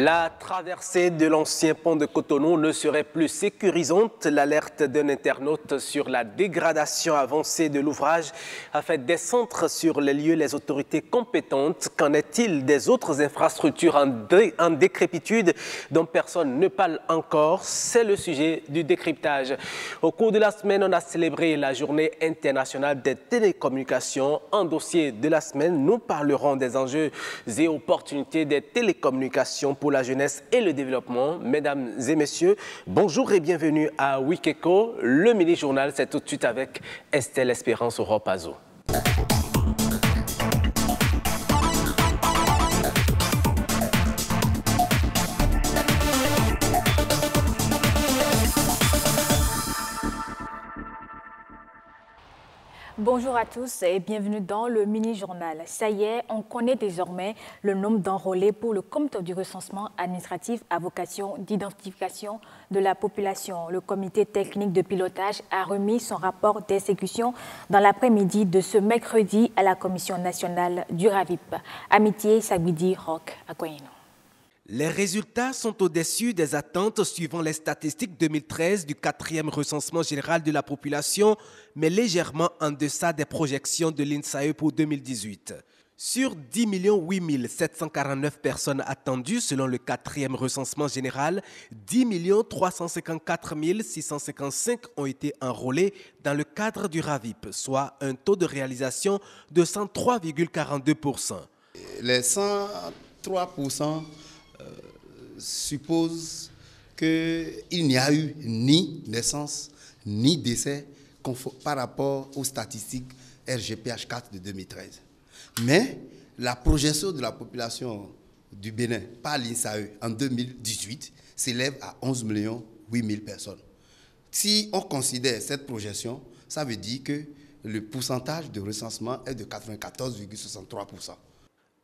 La traversée de l'ancien pont de Cotonou ne serait plus sécurisante. L'alerte d'un internaute sur la dégradation avancée de l'ouvrage a fait descendre sur les lieux les autorités compétentes. Qu'en est-il des autres infrastructures en décrépitude dont personne ne parle encore? C'est le sujet du décryptage. Au cours de la semaine, on a célébré la journée internationale des télécommunications. En dossier de la semaine, nous parlerons des enjeux et opportunités des télécommunications pour la jeunesse et le développement. Mesdames et messieurs, bonjour et bienvenue à Wikeko. Le mini-journal, c'est tout de suite avec Estelle Espérance Ropazo. Bonjour à tous et bienvenue dans le mini-journal. Ça y est, on connaît désormais le nombre d'enrôlés pour le compte du recensement administratif à vocation d'identification de la population. Le comité technique de pilotage a remis son rapport d'exécution dans l'après-midi de ce mercredi à la Commission nationale du RAVIP. Amitié Sabidi Rock à Koyeno. Les résultats sont au-dessus des attentes suivant les statistiques 2013 du 4e recensement général de la population, mais légèrement en deçà des projections de l'INSAE pour 2018. Sur 10 8 749 personnes attendues selon le 4e recensement général, 10 354 655 ont été enrôlés dans le cadre du RAVIP, soit un taux de réalisation de 103,42%. Les 103% suppose qu'il n'y a eu ni naissance ni décès par rapport aux statistiques RGPH4 de 2013. Mais la projection de la population du Bénin par l'INSAE en 2018 s'élève à 11 8 000 personnes. Si on considère cette projection, ça veut dire que le pourcentage de recensement est de 94,63%.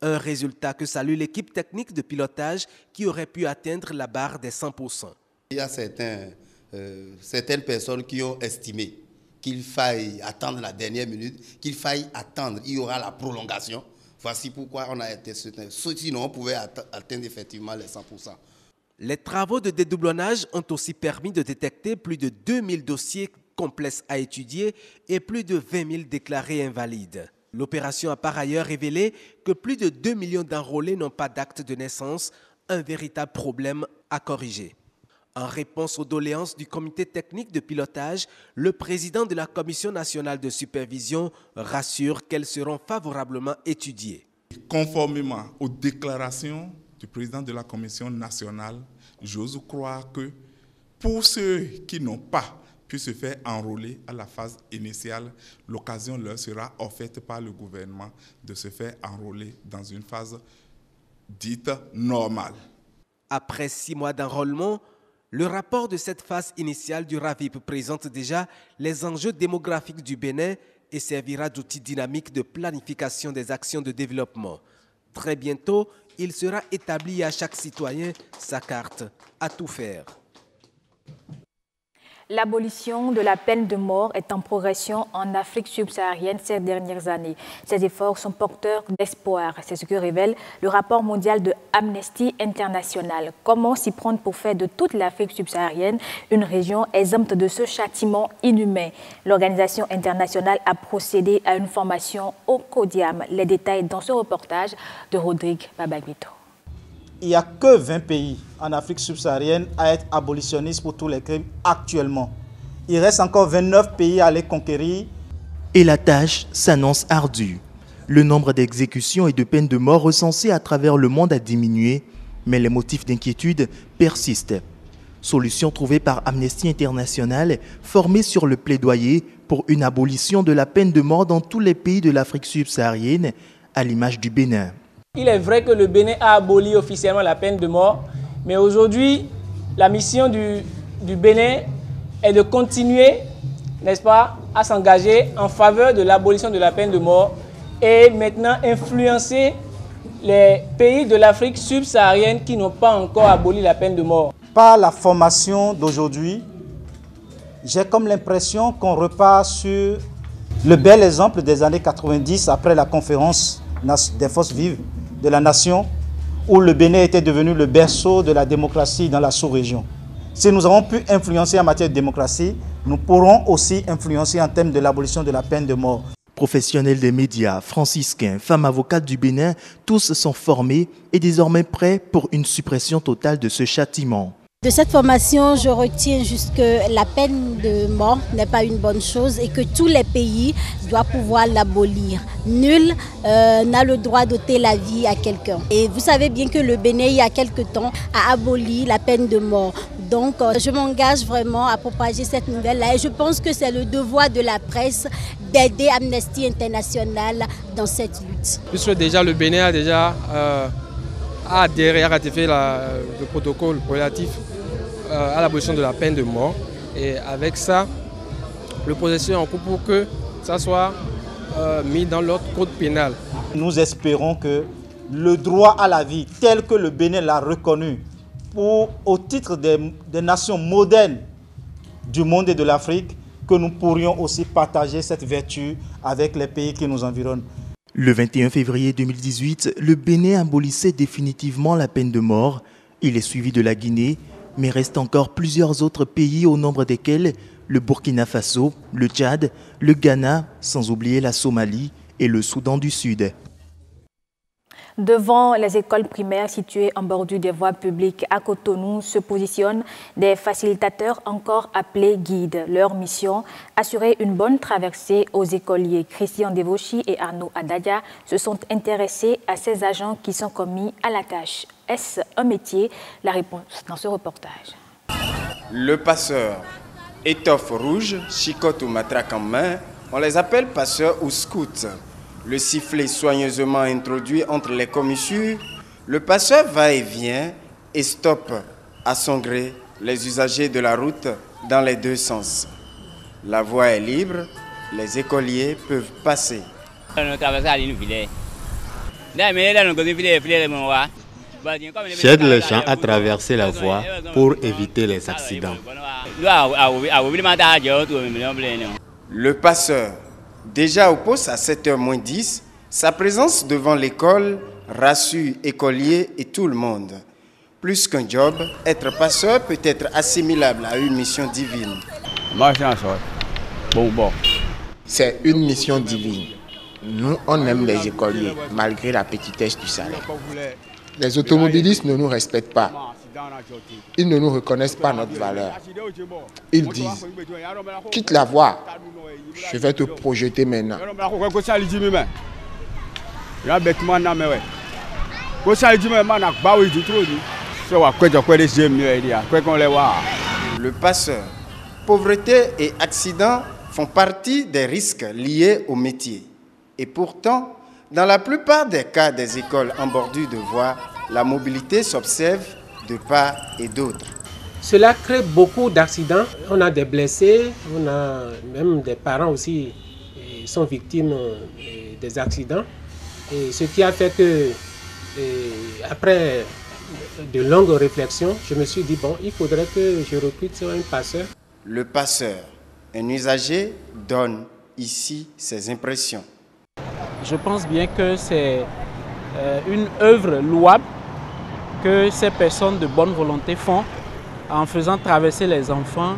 Un résultat que salue l'équipe technique de pilotage qui aurait pu atteindre la barre des 100%. Il y a certaines personnes qui ont estimé qu'il faille attendre la dernière minute, qu'il faille attendre, il y aura la prolongation. Voici pourquoi on a été soutenu. Sinon, on pouvait atteindre effectivement les 100%. Les travaux de dédoublonnage ont aussi permis de détecter plus de 2000 dossiers complexes à étudier et plus de 20 000 déclarés invalides. L'opération a par ailleurs révélé que plus de 2 millions d'enrôlés n'ont pas d'acte de naissance, un véritable problème à corriger. En réponse aux doléances du comité technique de pilotage, le président de la Commission nationale de supervision rassure qu'elles seront favorablement étudiées. Conformément aux déclarations du président de la Commission nationale, j'ose croire que pour ceux qui n'ont pas pu se faire enrôler à la phase initiale, l'occasion leur sera offerte par le gouvernement de se faire enrôler dans une phase dite normale. Après 6 mois d'enrôlement, le rapport de cette phase initiale du RAVIP présente déjà les enjeux démographiques du Bénin et servira d'outil dynamique de planification des actions de développement. Très bientôt, il sera établi à chaque citoyen sa carte à tout faire. L'abolition de la peine de mort est en progression en Afrique subsaharienne ces dernières années. Ces efforts sont porteurs d'espoir. C'est ce que révèle le rapport mondial de Amnesty International. Comment s'y prendre pour faire de toute l'Afrique subsaharienne une région exempte de ce châtiment inhumain? L'organisation internationale a procédé à une formation au CODIAM. Les détails dans ce reportage de Rodrigue Babaguito. Il n'y a que 20 pays en Afrique subsaharienne à être abolitionnistes pour tous les crimes actuellement. Il reste encore 29 pays à les conquérir. Et la tâche s'annonce ardue. Le nombre d'exécutions et de peines de mort recensées à travers le monde a diminué, mais les motifs d'inquiétude persistent. Solution trouvée par Amnesty International, formée sur le plaidoyer pour une abolition de la peine de mort dans tous les pays de l'Afrique subsaharienne, à l'image du Bénin. Il est vrai que le Bénin a aboli officiellement la peine de mort, mais aujourd'hui, la mission du Bénin est de continuer, n'est-ce pas, à s'engager en faveur de l'abolition de la peine de mort et maintenant influencer les pays de l'Afrique subsaharienne qui n'ont pas encore aboli la peine de mort. Par la formation d'aujourd'hui, j'ai comme l'impression qu'on repart sur le bel exemple des années 90 après la conférence des forces vives de la nation où le Bénin était devenu le berceau de la démocratie dans la sous-région. Si nous avons pu influencer en matière de démocratie, nous pourrons aussi influencer en termes de l'abolition de la peine de mort. Professionnels des médias, franciscains, femmes avocates du Bénin, tous sont formés et désormais prêts pour une suppression totale de ce châtiment. De cette formation, je retiens juste que la peine de mort n'est pas une bonne chose et que tous les pays doivent pouvoir l'abolir. Nul n'a le droit d'ôter la vie à quelqu'un. Et vous savez bien que le Bénin, il y a quelque temps, a aboli la peine de mort. Donc, je m'engage vraiment à propager cette nouvelle-là et je pense que c'est le devoir de la presse d'aider Amnesty International dans cette lutte. Puisque déjà le Bénin a déjà adhéré à ratifier le protocole relatif à l'abolition de la peine de mort. Et avec ça, le processus est en cours pour que ça soit mis dans l'ordre code pénal. Nous espérons que le droit à la vie, tel que le Bénin l'a reconnu, au titre des nations modernes du monde et de l'Afrique, que nous pourrions aussi partager cette vertu avec les pays qui nous environnent. Le 21 février 2018, le Bénin abolissait définitivement la peine de mort. Il est suivi de la Guinée, mais reste encore plusieurs autres pays au nombre desquels le Burkina Faso, le Tchad, le Ghana, sans oublier la Somalie et le Soudan du Sud. Devant les écoles primaires situées en bordure des voies publiques à Cotonou se positionnent des facilitateurs encore appelés guides. Leur mission, assurer une bonne traversée aux écoliers. Christian Devochi et Arnaud Adadia se sont intéressés à ces agents qui sont commis à la tâche. Est-ce un métier? La réponse dans ce reportage. Le passeur, étoffe rouge, chicotte ou matraque en main, on les appelle passeurs ou scouts. Le sifflet soigneusement introduit entre les commissures, le passeur va et vient et stoppe à son gré les usagers de la route dans les deux sens. La voie est libre, les écoliers peuvent passer. J'aide les gens à traverser la voie pour éviter les accidents. Le passeur, déjà au poste à 7h-10, sa présence devant l'école rassure écoliers et tout le monde. Plus qu'un job, être passeur peut être assimilable à une mission divine. C'est une mission divine. Nous, on aime les écoliers, malgré la petitesse du salaire. Les automobilistes ne nous respectent pas. Ils ne nous reconnaissent pas notre valeur. Ils disent, quitte la voie, je vais te projeter maintenant. Le passeur, pauvreté et accidents font partie des risques liés au métier. Et pourtant, dans la plupart des cas des écoles en bordure de voie, la mobilité s'observe de part et d'autre. Cela crée beaucoup d'accidents. On a des blessés, on a même des parents aussi qui sont victimes des accidents. Et ce qui a fait que, après de longues réflexions, je me suis dit, bon, il faudrait que je recrute un passeur. Le passeur, un usager, donne ici ses impressions. Je pense bien que c'est une œuvre louable que ces personnes de bonne volonté font en faisant traverser les enfants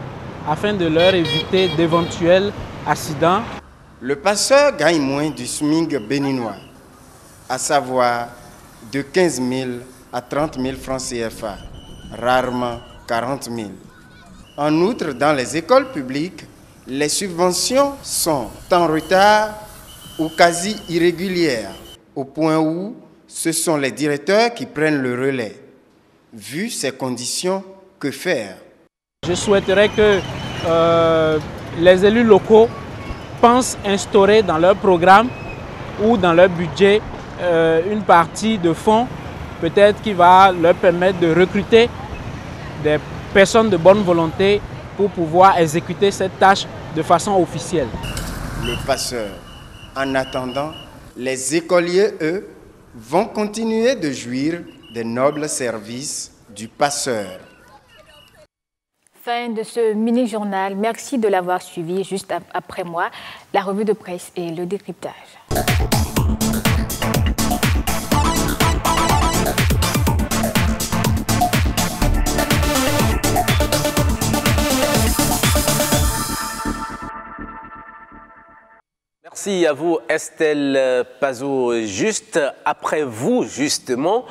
afin de leur éviter d'éventuels accidents. Le passeur gagne moins du SMIC béninois, à savoir de 15 000 à 30 000 francs CFA, rarement 40 000. En outre, dans les écoles publiques, les subventions sont en retard ou quasi irrégulières, au point où ce sont les directeurs qui prennent le relais. Vu ces conditions, que faire? Je souhaiterais que les élus locaux pensent instaurer dans leur programme ou dans leur budget une partie de fonds, peut-être qui va leur permettre de recruter des personnes de bonne volonté pour pouvoir exécuter cette tâche de façon officielle. Le passeur. En attendant, les écoliers, eux, vont continuer de jouir des nobles services du passeur. Fin de ce mini-journal. Merci de l'avoir suivi. Juste après moi, la revue de presse et le décryptage. Merci à vous, Estelle Pazot. Juste après vous, justement,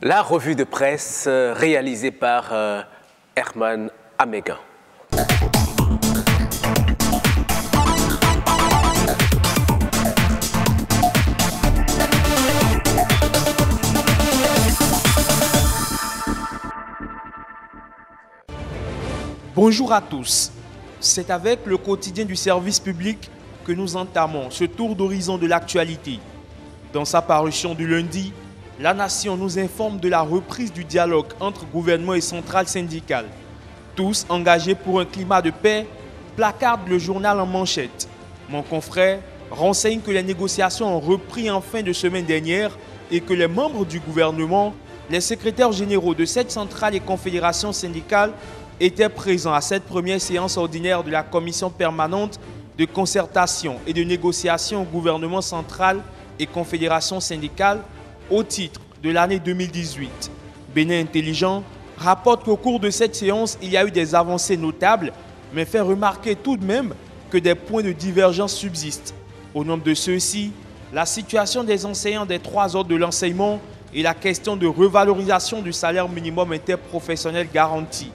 la revue de presse réalisée par Herman Améga. Bonjour à tous. C'est avec le quotidien du service public que nous entamons ce tour d'horizon de l'actualité. Dans sa parution du lundi, La Nation nous informe de la reprise du dialogue entre gouvernement et centrale syndicale. Tous engagés pour un climat de paix, placarde le journal en manchette. Mon confrère renseigne que les négociations ont repris en fin de semaine dernière et que les membres du gouvernement, les secrétaires généraux de cette centrale et confédération syndicale étaient présents à cette première séance ordinaire de la commission permanente de concertation et de négociation au gouvernement central et confédération syndicale au titre de l'année 2018. Bénin Intelligent rapporte qu'au cours de cette séance, il y a eu des avancées notables, mais fait remarquer tout de même que des points de divergence subsistent. Au nombre de ceux-ci, la situation des enseignants des 3 ordres de l'enseignement et la question de revalorisation du salaire minimum interprofessionnel garanti.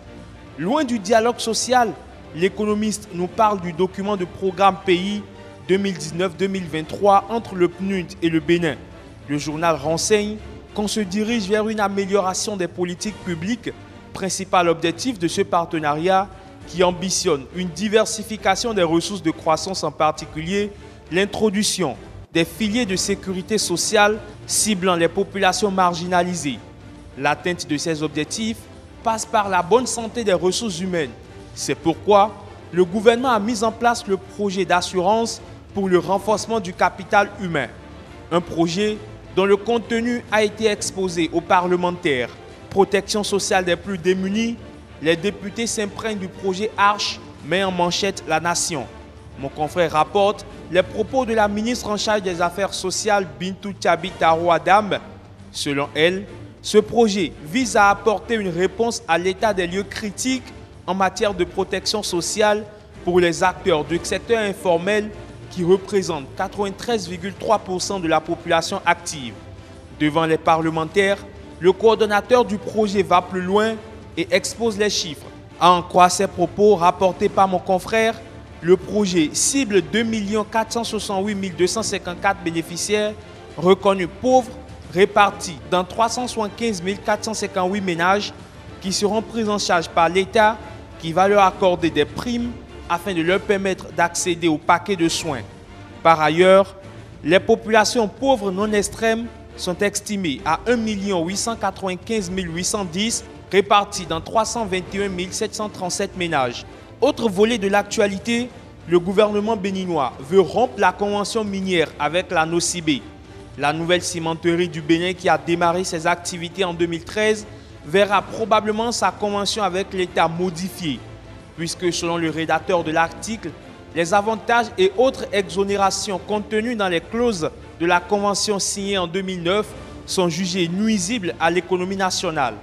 Loin du dialogue social, l'économiste nous parle du document de programme pays 2019-2023 entre le PNUD et le Bénin. Le journal renseigne qu'on se dirige vers une amélioration des politiques publiques, principal objectif de ce partenariat qui ambitionne une diversification des ressources de croissance, en particulier l'introduction des filières de sécurité sociale ciblant les populations marginalisées. L'atteinte de ces objectifs passe par la bonne santé des ressources humaines. C'est pourquoi le gouvernement a mis en place le projet d'assurance pour le renforcement du capital humain. Un projet dont le contenu a été exposé aux parlementaires. Protection sociale des plus démunis, les députés s'imprègnent du projet Arche, met en manchette La Nation. Mon confrère rapporte les propos de la ministre en charge des Affaires sociales, Bintou Tchabi Taro Adam. Selon elle, ce projet vise à apporter une réponse à l'état des lieux critiques en matière de protection sociale pour les acteurs du secteur informel qui représentent 93,3% de la population active. Devant les parlementaires, le coordonnateur du projet va plus loin et expose les chiffres. À en croire ces propos rapportés par mon confrère, le projet cible 2 468 254 bénéficiaires reconnus pauvres répartis dans 375 458 ménages qui seront pris en charge par l'État qui va leur accorder des primes afin de leur permettre d'accéder au paquet de soins. Par ailleurs, les populations pauvres non extrêmes sont estimées à 1 895 810 répartis dans 321 737 ménages. Autre volet de l'actualité, le gouvernement béninois veut rompre la convention minière avec la Nocibé. La nouvelle cimenterie du Bénin qui a démarré ses activités en 2013 verra probablement sa convention avec l'État modifiée, puisque selon le rédacteur de l'article, les avantages et autres exonérations contenues dans les clauses de la convention signée en 2009 sont jugées nuisibles à l'économie nationale.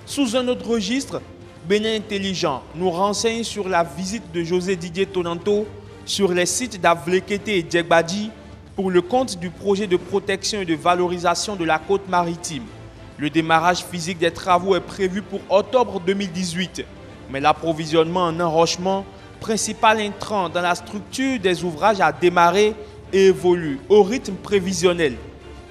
Sous un autre registre, Bénin Intelligent nous renseigne sur la visite de José Didier Tonanto sur les sites d'Avlekete et Djegbadji pour le compte du projet de protection et de valorisation de la côte maritime. Le démarrage physique des travaux est prévu pour octobre 2018, mais l'approvisionnement en enrochement, principal intrant dans la structure des ouvrages, a démarré et évolue au rythme prévisionnel.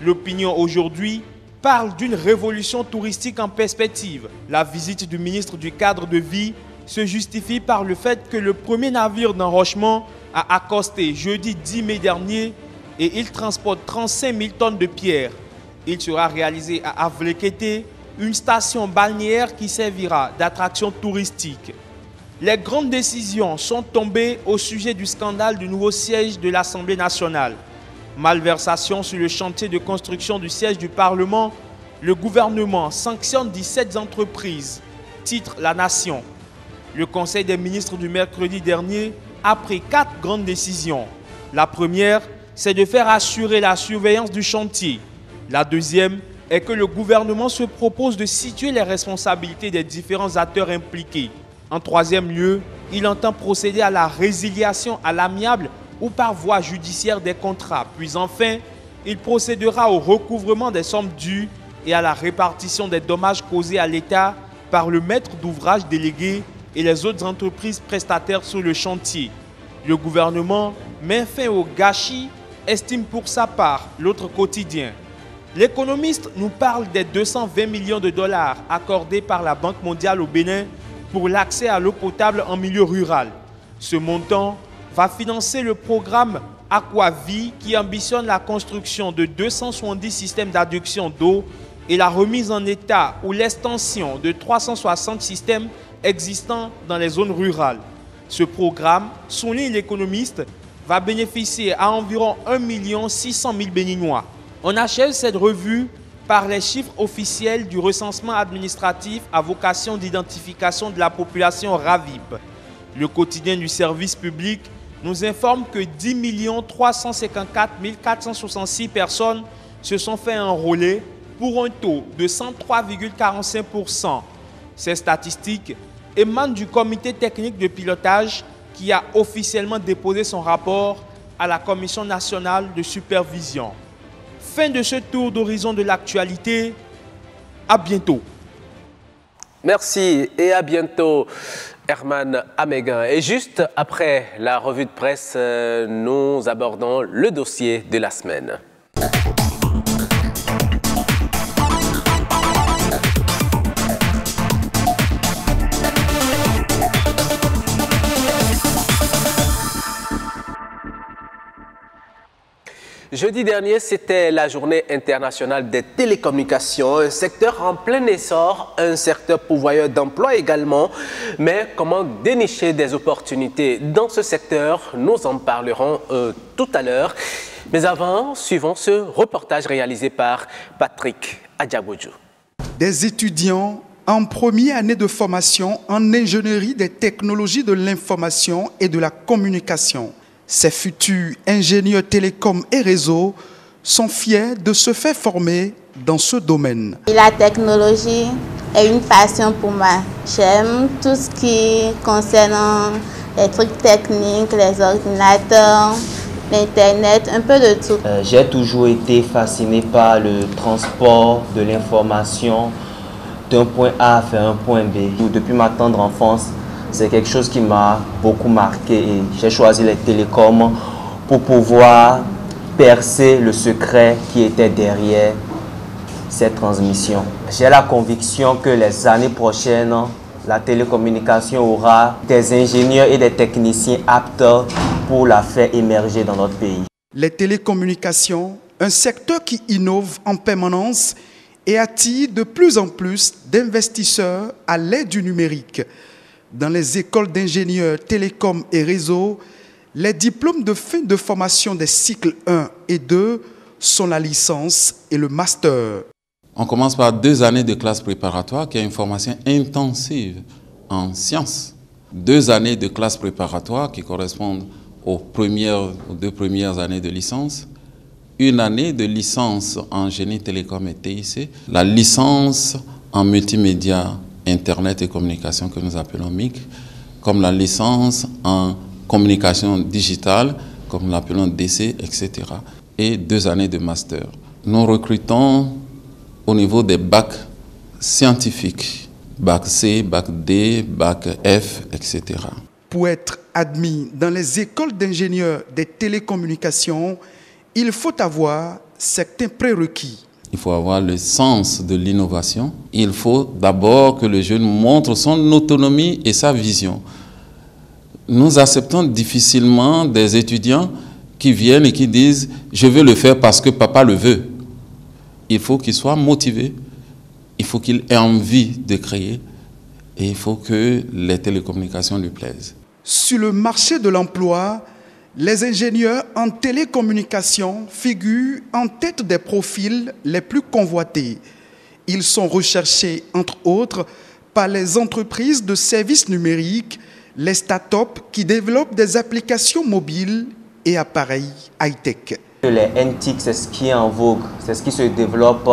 L'opinion aujourd'hui parle d'une révolution touristique en perspective. La visite du ministre du Cadre de Vie se justifie par le fait que le premier navire d'enrochement a accosté jeudi 10 mai dernier et il transporte 35 000 tonnes de pierres. Il sera réalisé à Avlekete, une station balnéaire qui servira d'attraction touristique. Les grandes décisions sont tombées au sujet du scandale du nouveau siège de l'Assemblée nationale. Malversation sur le chantier de construction du siège du Parlement, le gouvernement sanctionne 17 entreprises. Titre La Nation. Le Conseil des ministres du mercredi dernier a pris 4 grandes décisions. La première, c'est de faire assurer la surveillance du chantier. La deuxième est que le gouvernement se propose de situer les responsabilités des différents acteurs impliqués. En troisième lieu, il entend procéder à la résiliation à l'amiable ou par voie judiciaire des contrats. Puis enfin, il procédera au recouvrement des sommes dues et à la répartition des dommages causés à l'État par le maître d'ouvrage délégué et les autres entreprises prestataires sur le chantier. Le gouvernement met fin au gâchis, estime pour sa part l'autre quotidien. L'économiste nous parle des 220 millions de dollars accordés par la Banque mondiale au Bénin pour l'accès à l'eau potable en milieu rural. Ce montant va financer le programme Aquavie qui ambitionne la construction de 270 systèmes d'adduction d'eau et la remise en état ou l'extension de 360 systèmes existants dans les zones rurales. Ce programme, souligne l'économiste, va bénéficier à environ 1 600 000 Béninois. On achève cette revue par les chiffres officiels du recensement administratif à vocation d'identification de la population RAVIP. Le quotidien du service public nous informe que 10 354 466 personnes se sont fait enrôler pour un taux de 103,45%. Ces statistiques émanent du comité technique de pilotage qui a officiellement déposé son rapport à la Commission nationale de supervision. Fin de ce tour d'horizon de l'actualité. À bientôt. Merci et à bientôt, Herman Améguin. Et juste après la revue de presse, nous abordons le dossier de la semaine. Jeudi dernier, c'était la journée internationale des télécommunications, un secteur en plein essor, un secteur pourvoyeur d'emplois également. Mais comment dénicher des opportunités dans ce secteur? Nous en parlerons tout à l'heure. Mais avant, suivons ce reportage réalisé par Patrick Adjaboudjou. Des étudiants en première année de formation en ingénierie des technologies de l'information et de la communication. Ces futurs ingénieurs télécoms et réseaux sont fiers de se faire former dans ce domaine. La technologie est une passion pour moi. J'aime tout ce qui concerne les trucs techniques, les ordinateurs, l'Internet, un peu de tout. J'ai toujours été fasciné par le transport de l'information d'un point A vers un point B. Depuis ma tendre enfance, c'est quelque chose qui m'a beaucoup marqué et j'ai choisi les télécoms pour pouvoir percer le secret qui était derrière cette transmission. J'ai la conviction que les années prochaines, la télécommunication aura des ingénieurs et des techniciens aptes pour la faire émerger dans notre pays. Les télécommunications, un secteur qui innove en permanence et attire de plus en plus d'investisseurs à l'aide du numérique. Dans les écoles d'ingénieurs télécoms et réseaux, les diplômes de fin de formation des cycles 1 et 2 sont la licence et le master. On commence par 2 années de classe préparatoire qui est une formation intensive en sciences. 2 années de classe préparatoire qui correspondent aux 2 premières années de licence. 1 année de licence en génie télécom et TIC. La licence en multimédia Internet et communication que nous appelons MIC, comme la licence en communication digitale, comme nous l'appelons DC, etc. Et 2 années de master. Nous recrutons au niveau des bacs scientifiques, bac C, bac D, bac F, etc. Pour être admis dans les écoles d'ingénieurs des télécommunications, il faut avoir certains prérequis. Il faut avoir le sens de l'innovation. Il faut d'abord que le jeune montre son autonomie et sa vision. Nous acceptons difficilement des étudiants qui viennent et qui disent « je veux le faire parce que papa le veut ». Il faut qu'il soit motivé, il faut qu'il ait envie de créer et il faut que les télécommunications lui plaisent. Sur le marché de l'emploi, les ingénieurs en télécommunications figurent en tête des profils les plus convoités. Ils sont recherchés, entre autres, par les entreprises de services numériques, les start-up qui développent des applications mobiles et appareils high-tech. Les NTIC, c'est ce qui est en vogue, c'est ce qui se développe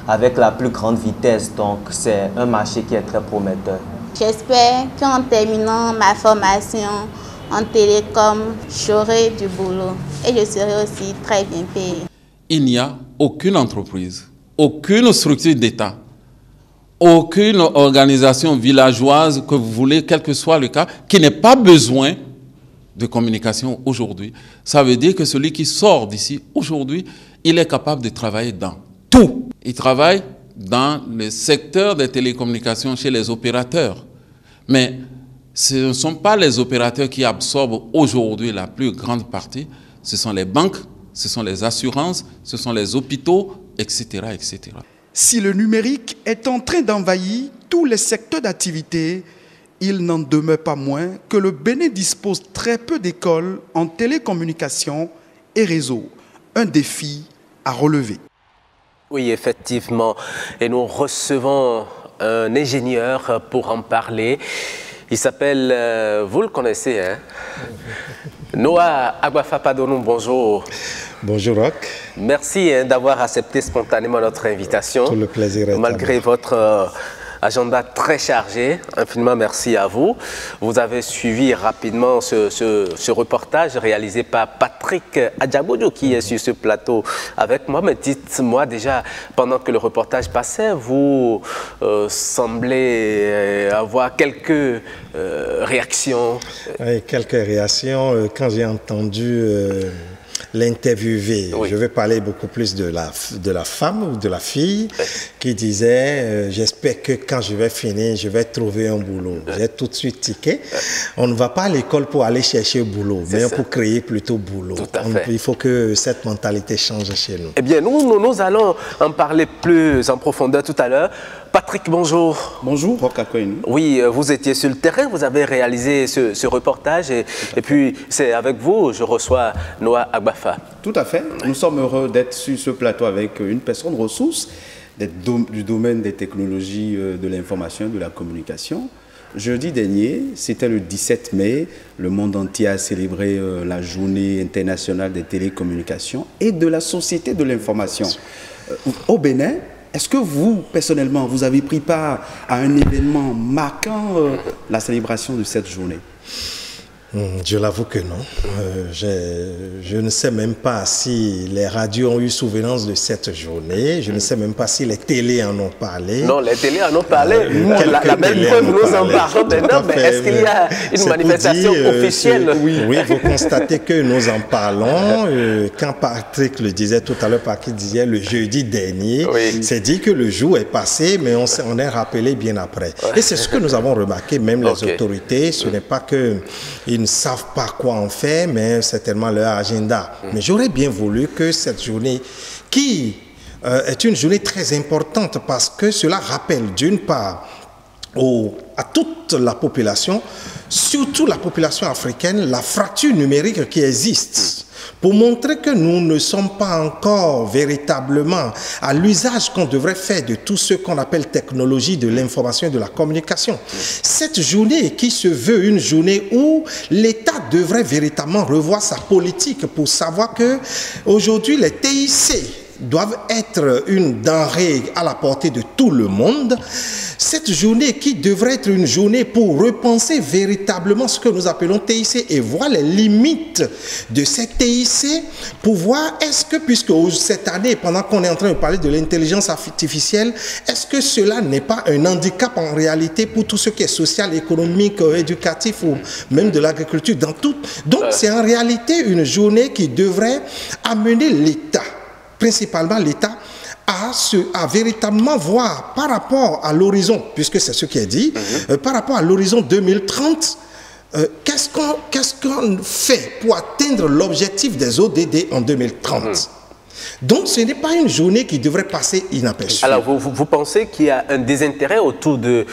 avec la plus grande vitesse, donc c'est un marché qui est très prometteur. J'espère qu'en terminant ma formation, en télécom, j'aurai du boulot et je serai aussi très bien payée. Il n'y a aucune entreprise, aucune structure d'État, aucune organisation villageoise que vous voulez, quel que soit le cas, qui n'ait pas besoin de communication aujourd'hui. Ça veut dire que celui qui sort d'ici aujourd'hui, il est capable de travailler dans tout. Il travaille dans le secteur des télécommunications chez les opérateurs. Mais ce ne sont pas les opérateurs qui absorbent aujourd'hui la plus grande partie, ce sont les banques, ce sont les assurances, ce sont les hôpitaux, etc., etc. Si le numérique est en train d'envahir tous les secteurs d'activité, il n'en demeure pas moins que le Bénin dispose très peu d'écoles en télécommunications et réseaux. Un défi à relever. Oui, effectivement. Et nous recevons un ingénieur pour en parler. Il s'appelle, vous le connaissez, hein? Noah Agbafa Padonou, bonjour. Bonjour Roch. Merci d'avoir accepté spontanément notre invitation. Tout le plaisir est malgré votre agenda très chargé. Infiniment merci à vous. Vous avez suivi rapidement ce reportage réalisé par Patrick Adjaboudou qui est sur ce plateau avec moi. Mais dites-moi déjà, pendant que le reportage passait, vous semblez avoir quelques réactions. Oui, quelques réactions. Quand j'ai entendu l'interviewé, oui. Je vais parler beaucoup plus de la femme ou de la fille qui disait j'espère que quand je vais finir, je vais trouver un boulot. J'ai tout de suite tiqué. On ne va pas à l'école pour aller chercher boulot, mais pour créer plutôt boulot. Il faut que cette mentalité change chez nous. Eh bien, nous allons en parler plus en profondeur tout à l'heure. Patrick, bonjour. Bonjour, Roch Akoini. Oui, vous étiez sur le terrain, vous avez réalisé ce reportage et puis c'est avec vous, je reçois Noah Agbafa. Tout à fait. Nous sommes heureux d'être sur ce plateau avec une personne ressource du domaine des technologies de l'information et de la communication. Jeudi dernier, c'était le 17 mai, le monde entier a célébré la journée internationale des télécommunications et de la société de l'information. Au Bénin, est-ce que vous, personnellement, vous avez pris part à un événement marquant la célébration de cette journée? Je l'avoue que non. Je ne sais même pas si les radios ont eu souvenance de cette journée. Je ne sais même pas si les télés en ont parlé. Non, les télés en ont parlé. La même preuve, nous en parlons maintenant. Mais est-ce qu'il y a une manifestation officielle? Oui, vous constatez que nous en parlons. Quand Patrick le disait tout à l'heure, Patrick disait le jeudi dernier, c'est dit que le jour est passé, mais on est rappelé bien après. Et c'est ce que nous avons remarqué, même les autorités. Ce n'est pas que ils ne savent pas quoi en faire, mais c'est tellement leur agenda. Mais j'aurais bien voulu que cette journée, qui est une journée très importante parce que cela rappelle d'une part à toute la population, surtout la population africaine, la fracture numérique qui existe. Pour montrer que nous ne sommes pas encore véritablement à l'usage qu'on devrait faire de tout ce qu'on appelle technologie de l'information et de la communication. Cette journée qui se veut une journée où l'État devrait véritablement revoir sa politique pour savoir que aujourd'hui les TIC doivent être une denrée à la portée de tout le monde. Cette journée qui devrait être une journée pour repenser véritablement ce que nous appelons TIC et voir les limites de cette TIC pour voir est-ce que, puisque cette année, pendant qu'on est en train de parler de l'intelligence artificielle, est-ce que cela n'est pas un handicap en réalité pour tout ce qui est social, économique, éducatif ou même de l'agriculture dans tout. Donc c'est en réalité une journée qui devrait amener l'État, principalement l'État, à véritablement voir par rapport à l'horizon, puisque c'est ce qui est dit, par rapport à l'horizon 2030, qu'est-ce qu'on fait pour atteindre l'objectif des ODD en 2030 Donc ce n'est pas une journée qui devrait passer inaperçue. Alors vous pensez qu'il y a un désintérêt autour des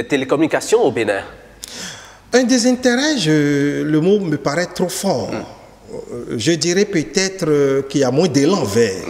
télécommunications au Bénin? Un désintérêt, le mot me paraît trop fort. Je dirais peut-être qu'il y a moins d'élan vert.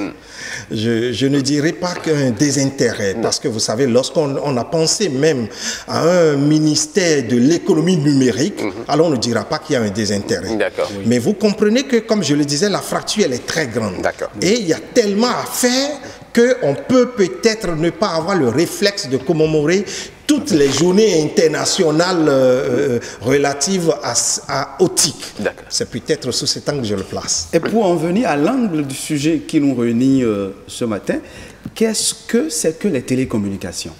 Je ne dirais pas qu'un désintérêt, parce que vous savez, lorsqu'on a pensé même à un ministère de l'économie numérique, alors on ne dira pas qu'il y a un désintérêt. Mais vous comprenez que, comme je le disais, la fracture elle est très grande. Et il y a tellement à faire qu'on peut peut-être ne pas avoir le réflexe de commémorer toutes les journées internationales relatives au TIC. C'est peut-être sous cet angle que je le place. Et pour en venir à l'angle du sujet qui nous réunit ce matin, qu'est-ce que c'est que les télécommunications?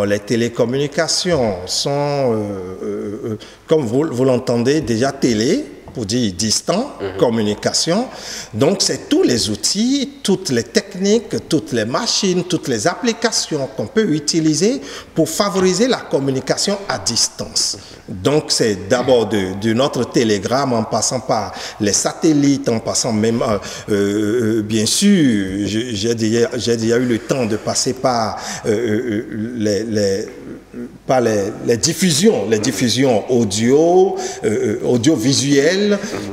Les télécommunications sont, comme vous l'entendez, déjà télé, pour dire distant, communication. Donc, c'est tous les outils, toutes les techniques, toutes les machines, toutes les applications qu'on peut utiliser pour favoriser la communication à distance. Donc, c'est d'abord de notre télégramme, en passant par les satellites, en passant même, bien sûr, j'ai déjà eu le temps de passer par les diffusions audiovisuelles,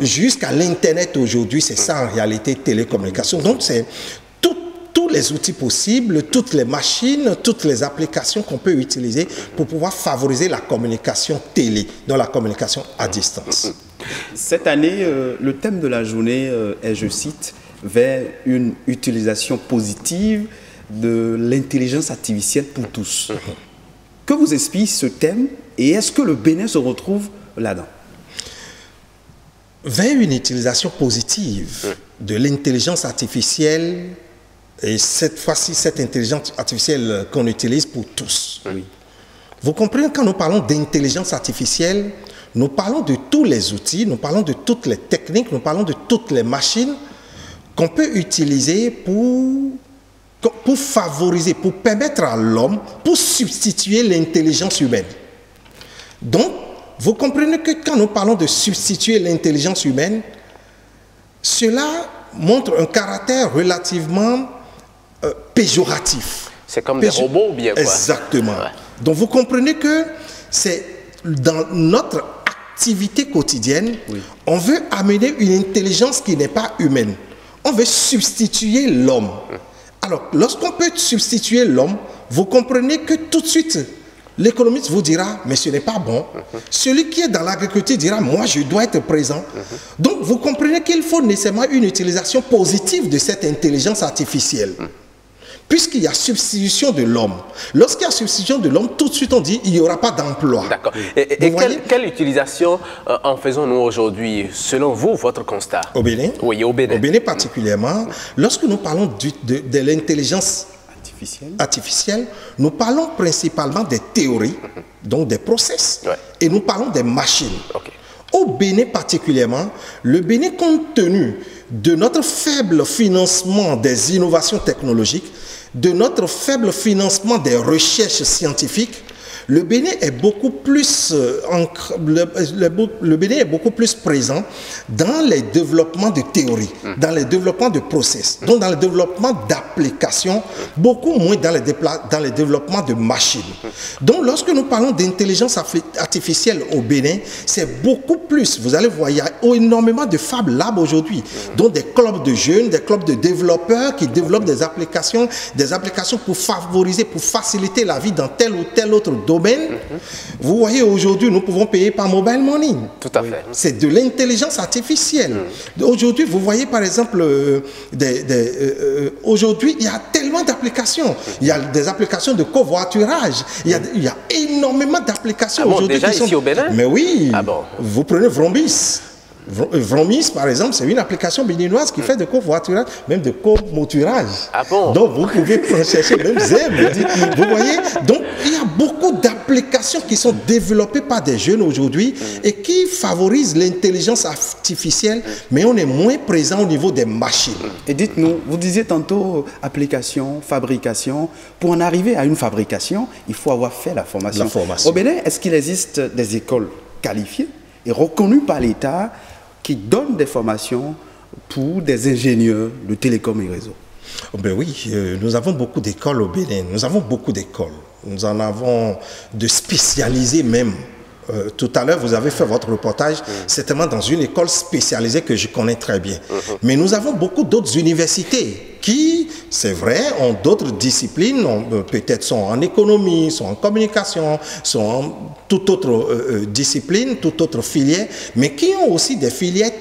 jusqu'à l'Internet aujourd'hui. C'est ça en réalité, télécommunication. Donc c'est tous les outils possibles, toutes les machines, toutes les applications qu'on peut utiliser pour pouvoir favoriser la communication télé, dans la communication à distance. Cette année, le thème de la journée est, je cite, vers une utilisation positive de l'intelligence artificielle pour tous. Que vous explique ce thème et est-ce que le Bénin se retrouve là-dedans? Vers une utilisation positive de l'intelligence artificielle, et cette fois-ci, cette intelligence artificielle qu'on utilise pour tous. Oui. Vous comprenez, quand nous parlons d'intelligence artificielle, nous parlons de tous les outils, nous parlons de toutes les techniques, nous parlons de toutes les machines qu'on peut utiliser pour favoriser, pour permettre à l'homme, pour substituer l'intelligence humaine. Donc, vous comprenez que quand nous parlons de substituer l'intelligence humaine, cela montre un caractère relativement péjoratif. C'est comme des robots ou bien quoi? Exactement. Ouais. Donc, vous comprenez que c'est dans notre activité quotidienne, on veut amener une intelligence qui n'est pas humaine. On veut substituer l'homme. Alors, lorsqu'on peut substituer l'homme, vous comprenez que tout de suite, l'économiste vous dira, mais ce n'est pas bon. Celui qui est dans l'agriculture dira, moi, je dois être présent. Donc, vous comprenez qu'il faut nécessairement une utilisation positive de cette intelligence artificielle. Puisqu'il y a substitution de l'homme. Lorsqu'il y a substitution de l'homme, tout de suite on dit il n'y aura pas d'emploi. D'accord. Et quelle utilisation en faisons-nous aujourd'hui, selon vous, votre constat? Au Bénin? Oui, au Bénin. Au Bénin particulièrement, lorsque nous parlons de l'intelligence artificielle, nous parlons principalement des théories, donc des process, et nous parlons des machines. Au Bénin particulièrement, le Bénin, compte tenu de notre faible financement des innovations technologiques, de notre faible financement des recherches scientifiques, le Bénin est beaucoup plus présent dans les développements de théories, dans les développements de process, donc dans le développement d'applications, beaucoup moins dans les développements de machines. Donc lorsque nous parlons d'intelligence artificielle au Bénin, c'est beaucoup plus. Vous allez voir, il y a énormément de Fab Labs aujourd'hui, dont des clubs de jeunes, des clubs de développeurs qui développent des applications pour favoriser, pour faciliter la vie dans tel ou tel autre domaine. Vous voyez, aujourd'hui, nous pouvons payer par mobile money. Tout à fait. C'est de l'intelligence artificielle. Aujourd'hui, vous voyez, par exemple, aujourd'hui, il y a tellement d'applications. Il y a des applications de covoiturage. Il y a énormément d'applications aujourd'hui. Déjà ici au Bénin? Mais oui. Vous prenez Vrombis. Vrombis, par exemple, c'est une application béninoise qui fait de covoiturage, même de comoturage. Donc, vous pouvez chercher même Zeb. Vous voyez? Donc, il y a beaucoup d'applications qui sont développées par des jeunes aujourd'hui et qui favorisent l'intelligence artificielle, mais on est moins présent au niveau des machines. Et dites-nous, vous disiez tantôt application, fabrication. Pour en arriver à une fabrication, il faut avoir fait la formation. Au Bénin, est-ce qu'il existe des écoles qualifiées et reconnues par l'État qui donnent des formations pour des ingénieurs de télécom et réseau? Ben oui, nous avons beaucoup d'écoles au Bénin. Nous avons beaucoup d'écoles. Nous en avons de spécialisées même. Tout à l'heure, vous avez fait votre reportage, certainement dans une école spécialisée que je connais très bien. Mais nous avons beaucoup d'autres universités qui, c'est vrai, ont d'autres disciplines, peut-être sont en économie, sont en communication, sont en toute autre discipline, toute autre filière, mais qui ont aussi des filières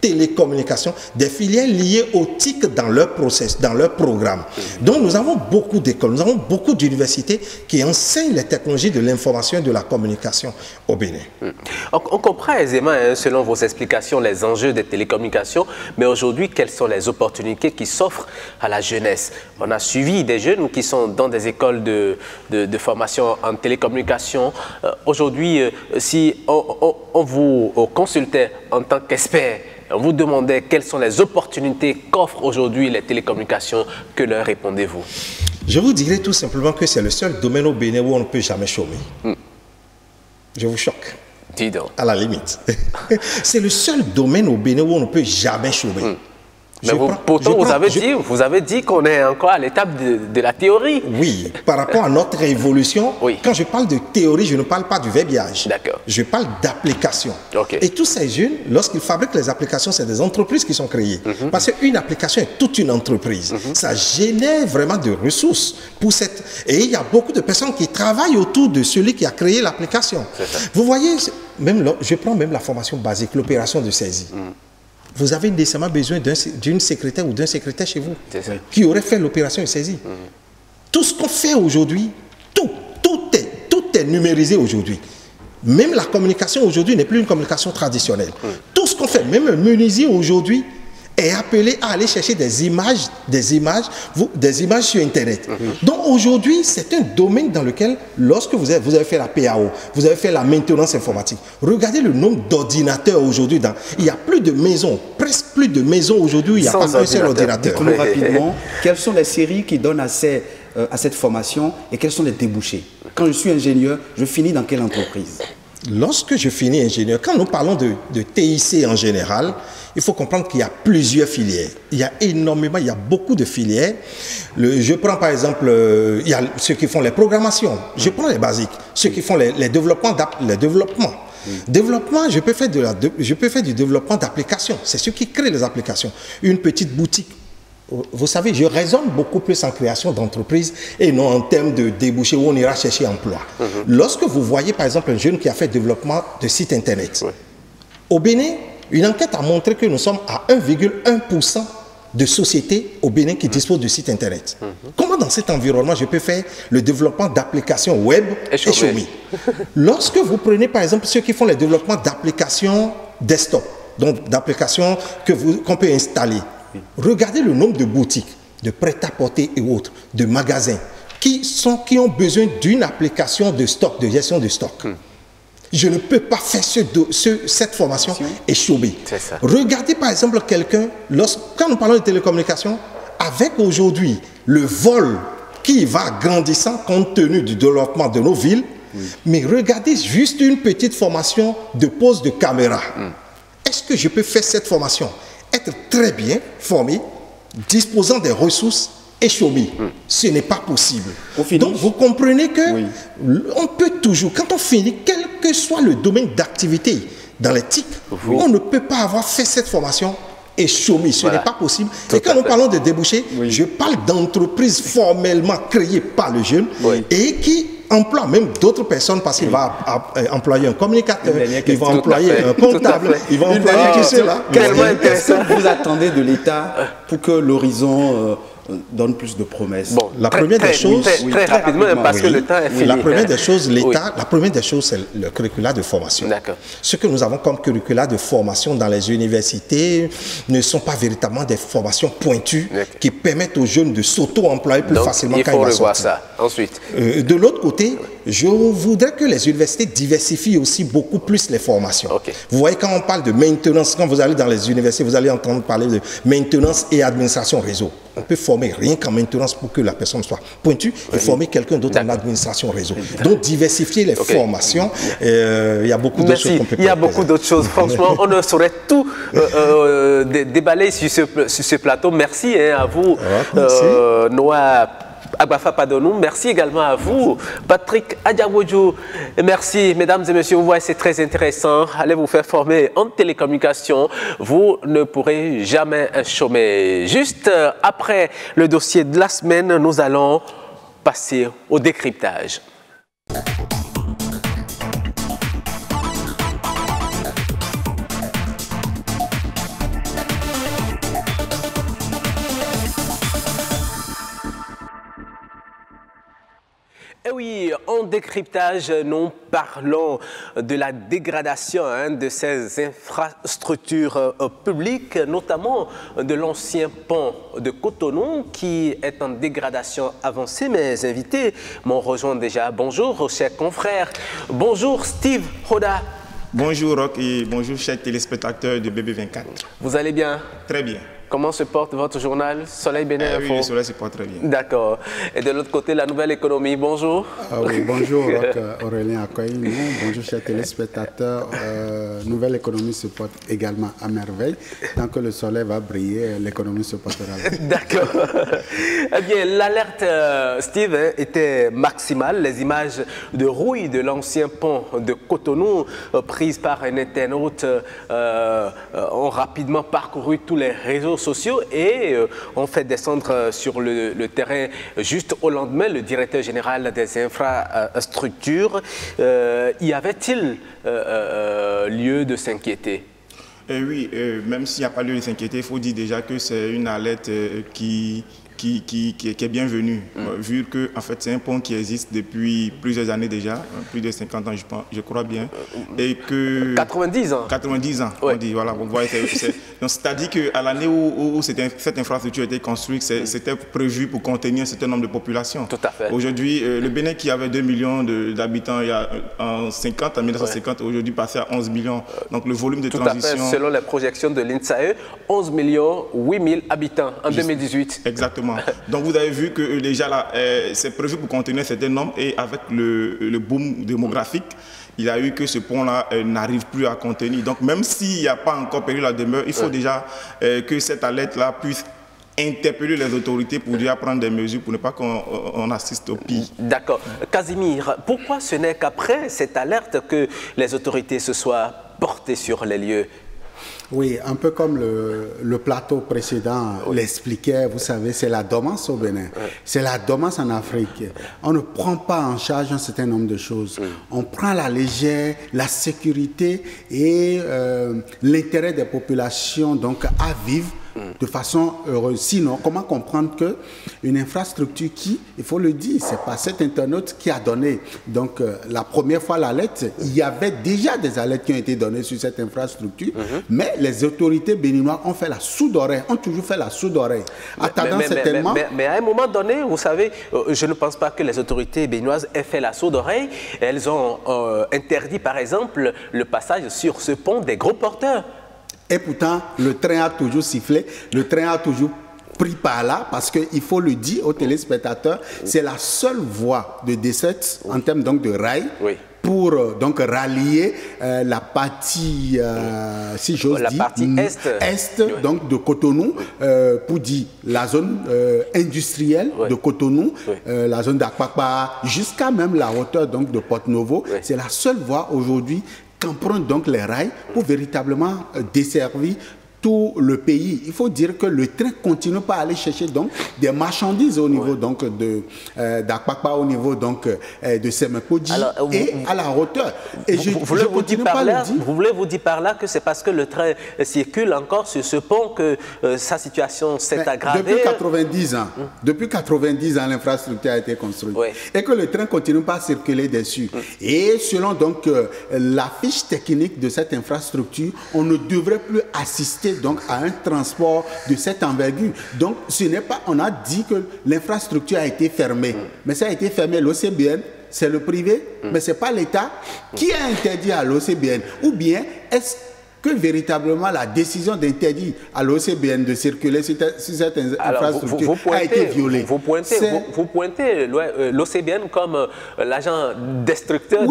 télécommunications, des filières liées aux TIC dans leur process, dans leur programme. Donc nous avons beaucoup d'écoles, nous avons beaucoup d'universités qui enseignent les technologies de l'information et de la communication au Bénin. On comprend aisément, hein, selon vos explications, les enjeux des télécommunications, mais aujourd'hui, quelles sont les opportunités qui s'offrent à la jeunesse? On a suivi des jeunes qui sont dans des écoles de formation en télécommunication. Aujourd'hui, si on vous consultait en tant qu'expert, on vous demandait quelles sont les opportunités qu'offrent aujourd'hui les télécommunications, que leur répondez-vous? Je vous dirais tout simplement que c'est le seul domaine au Bénin où on ne peut jamais chômer. Je vous choque. Dis donc. À la limite. C'est le seul domaine au Bénin où on ne peut jamais chômer. Mais pourtant, vous avez dit qu'on est encore à l'étape de la théorie. Oui, par rapport à notre évolution, quand je parle de théorie, je ne parle pas du verbiage. D'accord. Je parle d'application. Et tous ces jeunes, lorsqu'ils fabriquent les applications, c'est des entreprises qui sont créées. Parce qu'une application est toute une entreprise. Ça génère vraiment de ressources pour cette... Et il y a beaucoup de personnes qui travaillent autour de celui qui a créé l'application. Vous voyez, je prends même la formation basique, l'opération de saisie. Vous avez nécessairement besoin d'une secrétaire ou d'un secrétaire chez vous qui aurait fait l'opération de saisie. Tout ce qu'on fait aujourd'hui, tout est numérisé aujourd'hui. Même la communication aujourd'hui n'est plus une communication traditionnelle. Tout ce qu'on fait, même un menuisier aujourd'hui est appelé à aller chercher des images sur Internet. Donc aujourd'hui, c'est un domaine dans lequel, lorsque vous avez fait la PAO, vous avez fait la maintenance informatique, regardez le nombre d'ordinateurs aujourd'hui. Il y a plus de maisons, presque plus de maisons aujourd'hui, il n'y a pas un seul ordinateur. Dites-nous rapidement, quelles sont les séries qui donnent accès à cette formation et quels sont les débouchés? Quand je suis ingénieur, je finis dans quelle entreprise? Lorsque je finis ingénieur, quand nous parlons de TIC en général, il faut comprendre qu'il y a plusieurs filières. Il y a beaucoup de filières. Je prends par exemple, il y a ceux qui font les programmations. Je prends les basiques. Ceux qui font les développements. Développement, je peux faire du développement d'applications. C'est ceux qui créent les applications. Une petite boutique. Vous savez, je raisonne beaucoup plus en création d'entreprise et non en termes de débouchés où on ira chercher emploi. Lorsque vous voyez par exemple un jeune qui a fait développement de site internet, au Bénin, une enquête a montré que nous sommes à 1,1% de sociétés au Bénin qui disposent de sites internet. Comment dans cet environnement je peux faire le développement d'applications web et chômer? Lorsque vous prenez par exemple ceux qui font le développement d'applications desktop, donc d'applications qu'on peut installer, regardez le nombre de boutiques, de prêt-à-porter et autres, de magasins qui ont besoin d'une application de stock, de gestion de stock. Je ne peux pas faire cette formation et chômer. Regardez par exemple quelqu'un, quand nous parlons de télécommunications, avec aujourd'hui le vol qui va grandissant compte tenu du développement de nos villes, mais regardez juste une petite formation de pose de caméra. Est-ce que je peux faire cette formation, être très bien formé, disposant des ressources et chômer? Ce n'est pas possible. Donc vous comprenez que on peut toujours, quand on finit, quel que soit le domaine d'activité dans les TIC, on ne peut pas avoir fait cette formation et chômer. Ce n'est pas possible. Et quand nous parlons de débouchés, je parle d'entreprises formellement créées par le jeune et qui emploie même d'autres personnes parce qu'il va employer un communicateur, il va employer un comptable, il va employer tout cela. Qu'est-ce que vous attendez de l'État pour que l'horizon donne plus de promesses? Bon, la première des choses, très rapidement, parce que le temps est fini. La première des choses, l'État, la première des choses, c'est le curricula de formation. Ce que nous avons comme curricula de formation dans les universités ne sont pas véritablement des formations pointues qui permettent aux jeunes de s'auto-employer plus facilement quand ils vont sortir. Il faut revoir ça. Ensuite. De l'autre côté, je voudrais que les universités diversifient aussi beaucoup plus les formations. Vous voyez, quand on parle de maintenance, quand vous allez dans les universités, vous allez entendre parler de maintenance et administration réseau. On peut former rien qu'en maintenance pour que la personne soit pointue et former quelqu'un d'autre en administration réseau. Donc diversifier les formations, il y a beaucoup d'autres choses qu'on peut. Il y a beaucoup d'autres choses. Franchement, on ne saurait tout déballer sur ce plateau. Merci à vous, Noah Agbafa Padonou. Merci également à vous, Patrick Adjawodjou. Merci, mesdames et messieurs. Vous voyez, c'est très intéressant. Allez vous faire former en télécommunication. Vous ne pourrez jamais chômer. Juste après le dossier de la semaine, nous allons passer au décryptage. Et oui, en décryptage, nous parlons de la dégradation de ces infrastructures publiques, notamment de l'ancien pont de Cotonou qui est en dégradation avancée. Mes invités m'ont rejoint déjà. Bonjour, chers confrères. Bonjour, Steve Hoda. Bonjour, Rock, et bonjour, chers téléspectateurs de BB24. Vous allez bien? Très bien. Comment se porte votre journal Soleil Bénin Info? Oui, le soleil se porte très bien. D'accord. Et de l'autre côté, la nouvelle économie. Bonjour. Oui, bonjour, Rock, Aurélien Akoï. Bonjour, chers téléspectateurs. Nouvelle économie se porte également à merveille. Tant que le soleil va briller, l'économie se portera bien. D'accord. Eh bien, l'alerte, Steve, était maximale. Les images de rouille de l'ancien pont de Cotonou, prises par un internaute, ont rapidement parcouru tous les réseaux sociaux et ont fait descendre sur le terrain juste au lendemain le directeur général des infrastructures. Y avait-il lieu de s'inquiéter? Oui, même s'il n'y a pas lieu de s'inquiéter, il faut dire déjà que c'est une alerte qui est bienvenue, vu que en fait, c'est un pont qui existe depuis plusieurs années déjà, plus de 50 ans, je crois bien. Et que 90 ans. 90 ans, ouais. On dit, voilà, vous voyez, c'est-à-dire qu'à l'année où cette infrastructure a été construite, c'était prévu pour contenir un certain nombre de populations. Tout à fait. Aujourd'hui, le Bénin qui avait 2 millions d'habitants en 1950, aujourd'hui passé à 11 millions. Donc le volume de transition... Tout à fait, selon les projections de l'INSAE, 11 millions 8 000 habitants en 2018. Exactement. Donc vous avez vu que déjà là, c'est prévu pour contenir un certain nombre et avec le boom démographique, il a eu que ce pont-là n'arrive plus à contenir. Donc même s'il n'y a pas encore péril à demeure, il faut déjà que cette alerte-là puisse interpeller les autorités pour déjà prendre des mesures pour ne pas qu'on assiste au pire. D'accord. Casimir, pourquoi ce n'est qu'après cette alerte que les autorités se soient portées sur les lieux? Oui, un peu comme le plateau précédent l'expliquait, vous savez, c'est la dormance au Bénin, c'est la dormance en Afrique. On ne prend pas en charge un certain nombre de choses. On prend à la légère la sécurité et l'intérêt des populations donc à vivre de façon heureuse. Sinon, comment comprendre qu'une infrastructure qui, il faut le dire, c'est pas cet internaute qui a donné. Donc, la première fois l'alerte, il y avait déjà des alertes qui ont été données sur cette infrastructure, mais les autorités béninoises ont fait la sourde oreille, ont toujours fait la sourde oreille. Mais à un moment donné, vous savez, je ne pense pas que les autorités béninoises aient fait la sourde oreille. Elles ont interdit, par exemple, le passage sur ce pont des gros porteurs. Et pourtant, le train a toujours sifflé, le train a toujours pris par là, parce qu'il faut le dire aux téléspectateurs, c'est la seule voie de dessert en termes donc de rail. Pour donc rallier la partie, si j'ose dire, est donc de Cotonou, pour dire la zone industrielle de Cotonou, la zone d'Akpakpa, jusqu'à même la hauteur donc de Porto-Novo. C'est la seule voie aujourd'hui qu'empruntent donc les rails pour véritablement desservir tout le pays. Il faut dire que le train continue pas à aller chercher donc des marchandises au niveau donc d'Akpakpa, au niveau donc de Semepodji et à la hauteur. Et vous voulez vous dire par là que c'est parce que le train circule encore sur ce pont que sa situation s'est aggravée? Depuis 90 ans, depuis 90 ans, l'infrastructure a été construite et que le train continue pas à circuler dessus. Et selon donc la fiche technique de cette infrastructure, on ne devrait plus assister donc à un transport de cette envergure. Donc ce n'est pas, on a dit que l'infrastructure a été fermée, mais ça a été fermé, l'OCBN, c'est le privé, mais ce n'est pas l'État qui a interdit à l'OCBN. Ou bien est-ce que véritablement la décision d'interdire à l'OCBN de circuler sur cette infrastructure a été violée? Vous pointez l'OCBN comme l'agent destructeur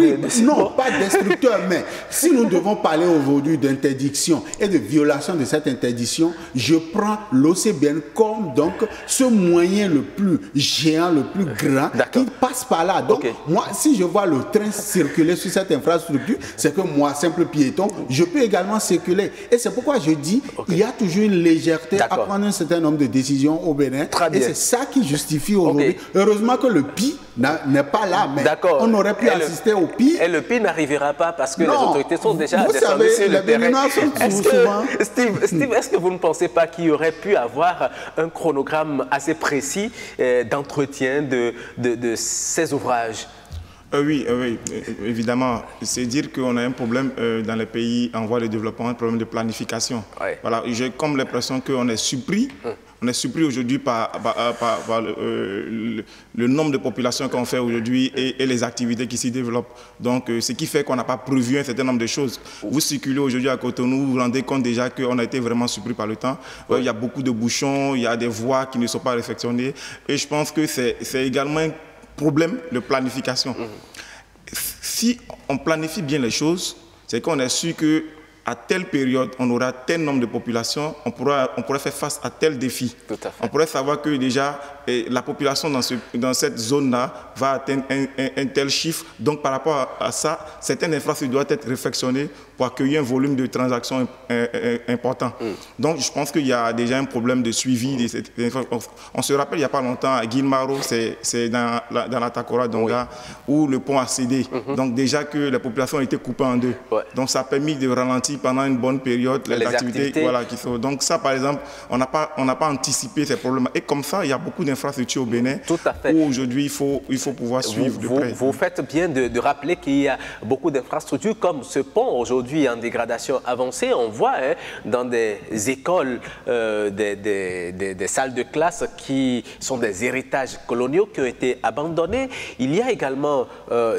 non, pas destructeur, mais si nous devons parler aujourd'hui d'interdiction et de violation de cette interdiction, je prends l'OCBN comme donc ce moyen le plus géant, le plus grand qui passe par là. Donc moi, si je vois le train circuler sur cette infrastructure, c'est que moi, simple piéton, je peux également circuler. Et c'est pourquoi je dis, il y a toujours une légèreté à prendre un certain nombre de décisions au Bénin. Et c'est ça qui justifie aujourd'hui. Heureusement que le PI n'est pas là, mais on aurait pu assister au PI. Et le PI n'arrivera pas parce que les autorités sont déjà descendues sur le terrain. Steve, est-ce que vous ne pensez pas qu'il y aurait pu avoir un chronogramme assez précis d'entretien de ces ouvrages? Oui, évidemment. C'est dire qu'on a un problème dans les pays en voie de développement, un problème de planification. Voilà, j'ai comme l'impression qu'on est surpris. On est surpris aujourd'hui par le nombre de populations qu'on fait aujourd'hui et les activités qui s'y développent. Donc, ce qui fait qu'on n'a pas prévu un certain nombre de choses. Vous circulez aujourd'hui à Cotonou, vous vous rendez compte déjà qu'on a été vraiment surpris par le temps. Il y a beaucoup de bouchons, il y a des voies qui ne sont pas réfectionnées. Et je pense que c'est également un problème de planification. Si on planifie bien les choses, c'est qu'on est sûr que à telle période, on aura tel nombre de populations, on pourrait faire face à tel défi. On pourrait savoir que déjà, la population dans cette zone-là va atteindre un tel chiffre. Donc, par rapport à ça, certaines infrastructures doivent être réfectionnées pour accueillir un volume de transactions important. Donc, je pense qu'il y a déjà un problème de suivi. On se rappelle, il n'y a pas longtemps, à Guilmaro, c'est dans la Takora Donga, où le pont a cédé. Donc, déjà que la population a été coupée en deux. Donc, ça a permis de ralentir pendant une bonne période les activités. Voilà, qui sont. Donc, ça, par exemple, on n'a pas anticipé ces problèmes. Et comme ça, il y a beaucoup d'infrastructures au Bénin où aujourd'hui, il faut pouvoir suivre de près. Vous faites bien de rappeler qu'il y a beaucoup d'infrastructures comme ce pont aujourd'hui en dégradation avancée. On voit dans des écoles, des salles de classe qui sont des héritages coloniaux qui ont été abandonnés. Il y a également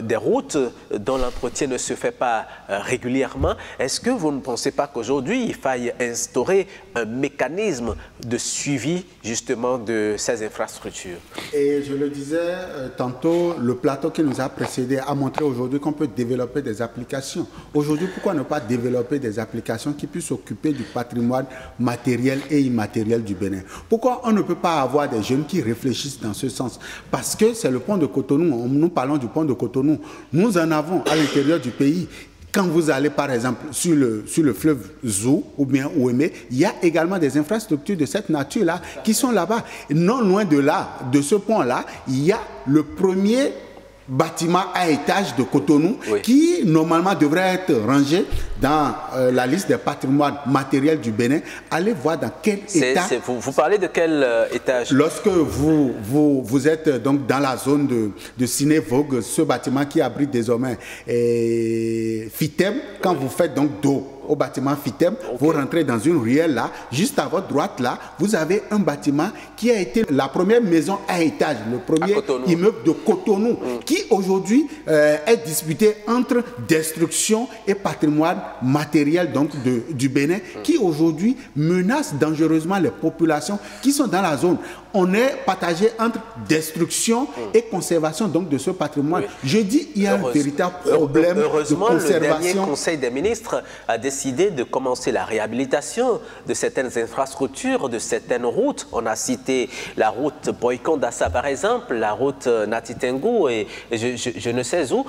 des routes dont l'entretien ne se fait pas régulièrement. Est-ce que vous ne pensez pas qu'aujourd'hui, il faille instaurer un mécanisme de suivi justement de ces infrastructures? Et je le disais tantôt, le plateau qui nous a précédé a montré aujourd'hui qu'on peut développer des applications. Aujourd'hui, pourquoi ne pas développer des applications qui puissent s'occuper du patrimoine matériel et immatériel du Bénin? Pourquoi on ne peut pas avoir des jeunes qui réfléchissent dans ce sens? Parce que c'est le pont de Cotonou, nous parlons du pont de Cotonou. Nous en avons à l'intérieur du pays. Quand vous allez, par exemple, sur le fleuve Zou ou bien Ouémé, il y a également des infrastructures de cette nature-là qui sont là-bas. Non loin de là, de ce pont-là, il y a le premier bâtiment à étage de Cotonou qui, normalement, devrait être rangé dans la liste des patrimoines matériels du Bénin. Allez voir dans quel état... Vous parlez de quel étage? Lorsque vous êtes donc dans la zone de Ciné-Vogue, ce bâtiment qui abrite désormais Fitem, quand vous faites donc dos au bâtiment Fitem, vous rentrez dans une ruelle là, juste à votre droite là, vous avez un bâtiment qui a été la première maison à étage, le premier immeuble de Cotonou, qui aujourd'hui est disputé entre destruction et patrimoine matériel donc du Bénin, qui aujourd'hui menace dangereusement les populations qui sont dans la zone. On est partagé entre destruction et conservation donc de ce patrimoine. Je dis il y a un véritable problème de conservation. Le dernier Conseil des ministres a décidé de commencer la réhabilitation de certaines infrastructures, de certaines routes. On a cité la route Boycon-Dassa par exemple, la route Natitengu et je ne sais où.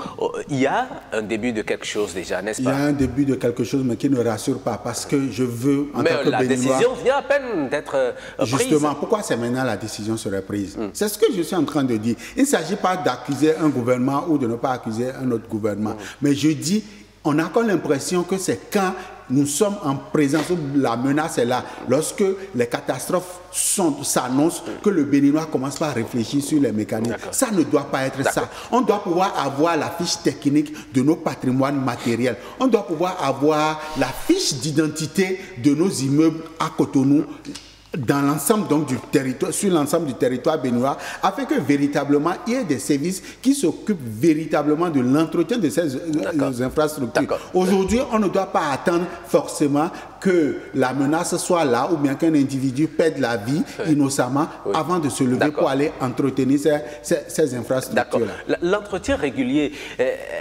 Il y a un début de quelque chose déjà, n'est-ce pas? Il y a un début de quelque chose mais qui ne rassure pas parce que je veux en tant que Béninois... Mais la décision vient à peine d'être prise. Justement, pourquoi c'est maintenant la décision serait prise? C'est ce que je suis en train de dire. Il ne s'agit pas d'accuser un gouvernement ou de ne pas accuser un autre gouvernement. Mais je dis, on a encore l'impression que c'est quand nous sommes en présence où la menace est là, lorsque les catastrophes s'annoncent, que le Béninois commence pas à réfléchir sur les mécanismes. Ça ne doit pas être ça. On doit pouvoir avoir la fiche technique de nos patrimoines matériels. On doit pouvoir avoir la fiche d'identité de nos immeubles à Cotonou, dans l'ensemble donc du territoire, sur l'ensemble du territoire béninois, afin que véritablement il y ait des services qui s'occupent véritablement de l'entretien de ces infrastructures. Aujourd'hui, on ne doit pas attendre forcément que la menace soit là ou bien qu'un individu perde la vie innocemment avant de se lever pour aller entretenir ces infrastructures-là. L'entretien régulier,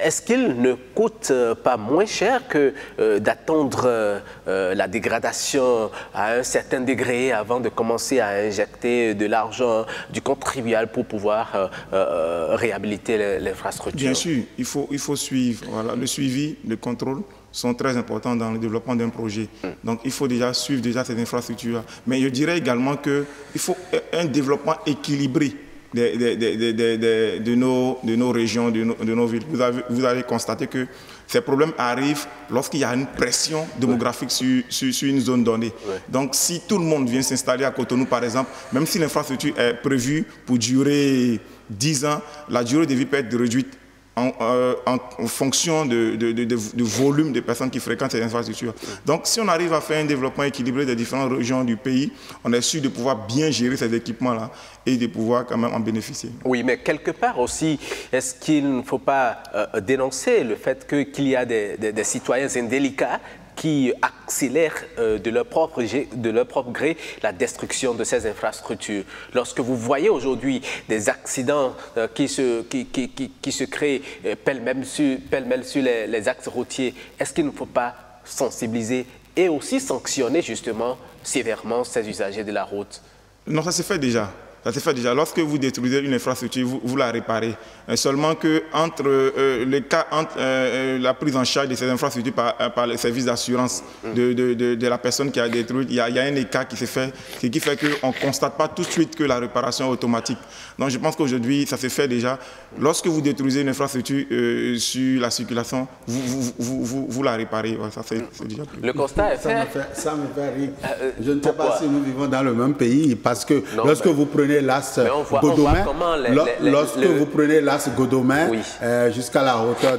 est-ce qu'il ne coûte pas moins cher que d'attendre la dégradation à un certain degré avant de commencer à injecter de l'argent du contribuable pour pouvoir réhabiliter l'infrastructure? Bien sûr, il faut suivre. Voilà, le suivi, le contrôle, sont très importants dans le développement d'un projet. Donc il faut déjà suivre ces infrastructures. Mais je dirais également qu'il faut un développement équilibré de nos régions, de nos villes. Vous avez constaté que ces problèmes arrivent lorsqu'il y a une pression démographique sur une zone donnée. Ouais. Donc si tout le monde vient s'installer à Cotonou, par exemple, même si l'infrastructure est prévue pour durer 10 ans, la durée de vie peut être réduite en fonction de volume de personnes qui fréquentent ces infrastructures. Donc, si on arrive à faire un développement équilibré des différentes régions du pays, on est sûr de pouvoir bien gérer ces équipements-là et de pouvoir quand même en bénéficier. Oui, mais quelque part aussi, est-ce qu'il ne faut pas dénoncer le fait qu'il y a des citoyens indélicats qui accélèrent de leur propre gré la destruction de ces infrastructures. Lorsque vous voyez aujourd'hui des accidents qui se créent pêle-mêle sur les axes routiers, est-ce qu'il ne faut pas sensibiliser et aussi sanctionner justement sévèrement ces usagers de la route? Non, ça se fait déjà. Ça se fait déjà. Lorsque vous détruisez une infrastructure, vous la réparez. Seulement que entre la prise en charge de ces infrastructures par les services d'assurance de la personne qui a détruit, il y a un écart qui se fait, ce qui fait qu'on ne constate pas tout de suite que la réparation est automatique. Donc je pense qu'aujourd'hui, ça se fait déjà. Lorsque vous détruisez une infrastructure sur la circulation, vous la réparez. Ouais, ça, c'est déjà plus. Le constat est fait. Ça me fait rire. Je ne sais pas si nous vivons dans le même pays, parce que lorsque vous prenez l'as Godomain, vous prenez l'as Godomain jusqu'à la hauteur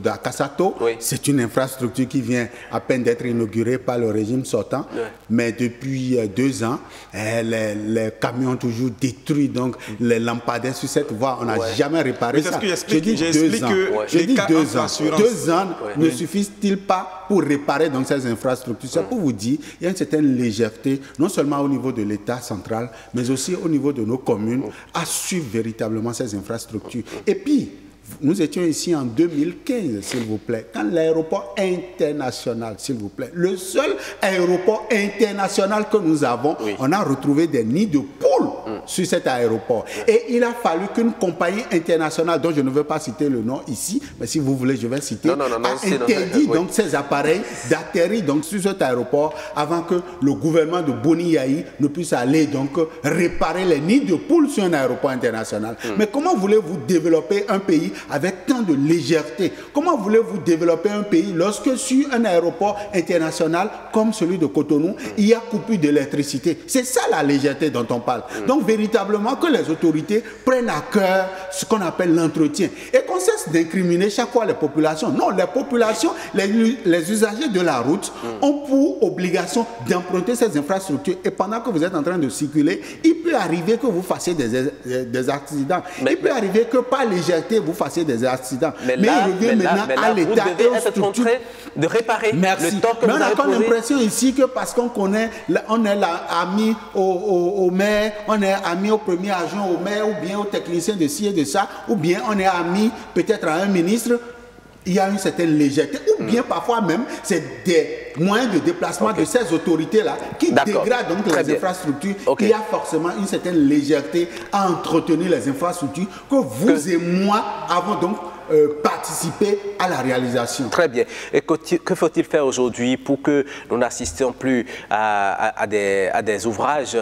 d'Akasato, c'est une infrastructure qui vient à peine d'être inaugurée par le régime sortant, mais depuis 2 ans, les camions ont toujours détruit les lampadaires sur cette voie. On n'a jamais réparé ça. J'ai dit 2 ans. J'ai dit 2 ans. 2 ans ne suffisent-ils pas pour réparer ces infrastructures? C'est pour vous dire, il y a une certaine légèreté, non seulement au niveau de l'État central, mais aussi au niveau de nos communes, à suivre véritablement ces infrastructures. Et puis, nous étions ici en 2015, s'il vous plaît, quand l'aéroport international, s'il vous plaît, le seul aéroport international que nous avons, on a retrouvé des nids de poules sur cet aéroport. Et il a fallu qu'une compagnie internationale, dont je ne veux pas citer le nom ici, mais si vous voulez, je vais citer, a interdit ces appareils d'atterrir sur cet aéroport avant que le gouvernement de Boni Yahi ne puisse aller réparer les nids de poules sur un aéroport international. Mais comment voulez-vous développer un pays avec tant de légèreté? Comment voulez-vous développer un pays lorsque sur un aéroport international comme celui de Cotonou, il y a coupure d'électricité? C'est ça la légèreté dont on parle. Donc véritablement que les autorités prennent à cœur ce qu'on appelle l'entretien et qu'on cesse d'incriminer chaque fois les populations. Non, les populations, les usagers de la route ont pour obligation d'emprunter ces infrastructures, et pendant que vous êtes en train de circuler, il peut arriver que vous fassiez des accidents. Il peut arriver que par légèreté vous fassiez des accidents. Mais il revient maintenant à l'État et aux structures de réparer le temps que mais vous on a comme posé. l'impression ici que parce qu'on connaît, on est ami au maire, on est ami au premier agent au maire, ou bien au technicien de ci et de ça, ou bien on est ami peut-être à un ministre, il y a une certaine légèreté, ou bien parfois même c'est des moyens de déplacement de ces autorités-là qui dégradent les infrastructures. Il y a forcément une certaine légèreté à entretenir les infrastructures que vous et moi avons donc participer à la réalisation. Très bien. Et que faut-il faire aujourd'hui pour que nous n'assistions plus à des ouvrages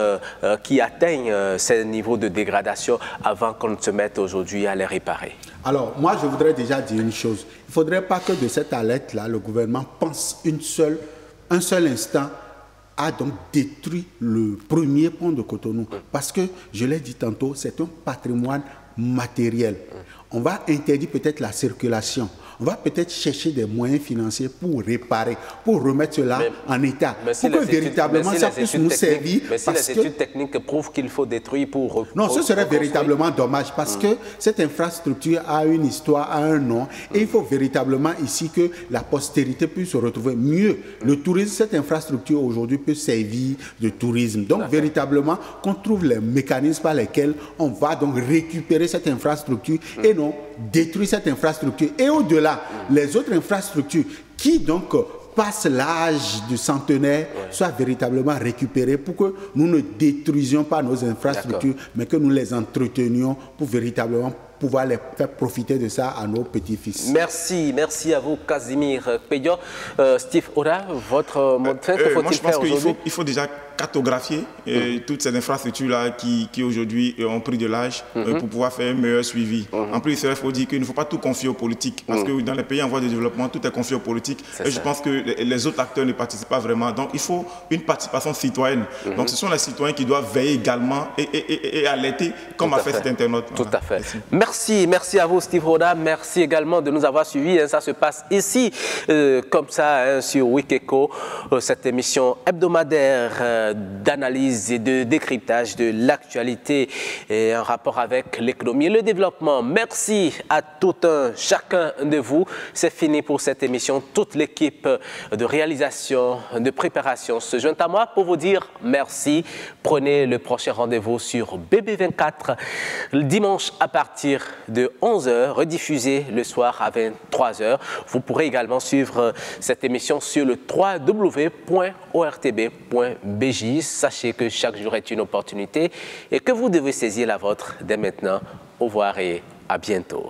qui atteignent ces niveaux de dégradation avant qu'on ne se mette aujourd'hui à les réparer? Alors, moi, je voudrais déjà dire une chose. Il ne faudrait pas que de cette alerte-là, le gouvernement pense un seul instant a donc détruit le premier pont de Cotonou. Parce que, je l'ai dit tantôt, c'est un patrimoine matériel. On va interdire peut-être la circulation. On va peut-être chercher des moyens financiers pour réparer, pour remettre cela en état. Pour que véritablement ça puisse nous servir. Mais si les études techniques prouvent qu'il faut détruire pour... Non, ce serait véritablement dommage parce que cette infrastructure a une histoire, a un nom. Et il faut véritablement ici que la postérité puisse se retrouver mieux. Le tourisme, cette infrastructure aujourd'hui peut servir de tourisme. Donc véritablement qu'on trouve les mécanismes par lesquels on va donc récupérer cette infrastructure et non détruire cette infrastructure. Et au-delà, les autres infrastructures qui donc passent l'âge du centenaire soient véritablement récupérées pour que nous ne détruisions pas nos infrastructures, mais que nous les entretenions pour véritablement pouvoir les faire profiter de ça à nos petits-fils. Merci à vous, Casimir Pédio. Steve Oda, votre mot de fin, que faut-il faire aujourd'hui? Il faut déjà cartographier toutes ces infrastructures-là qui aujourd'hui ont pris de l'âge pour pouvoir faire un meilleur suivi. En plus, il faut dire qu'il ne faut pas tout confier aux politiques, parce que dans les pays en voie de développement, tout est confié aux politiques. Et je pense que les autres acteurs ne participent pas vraiment. Donc, il faut une participation citoyenne. Donc, ce sont les citoyens qui doivent veiller également et alerter, comme a fait cet internaute. Tout à fait. Merci à vous, Steve Oda. Merci également de nous avoir suivis. Ça se passe ici, comme ça, sur Wikeco, cette émission hebdomadaire d'analyse et de décryptage de l'actualité en rapport avec l'économie et le développement. Merci à tout un chacun de vous. C'est fini pour cette émission. Toute l'équipe de réalisation, de préparation se joint à moi pour vous dire merci. Prenez le prochain rendez-vous sur BB24 le dimanche à partir de 11h, rediffusé le soir à 23h. Vous pourrez également suivre cette émission sur le www.ortb.bj. Sachez que chaque jour est une opportunité et que vous devez saisir la vôtre dès maintenant. Au revoir et à bientôt.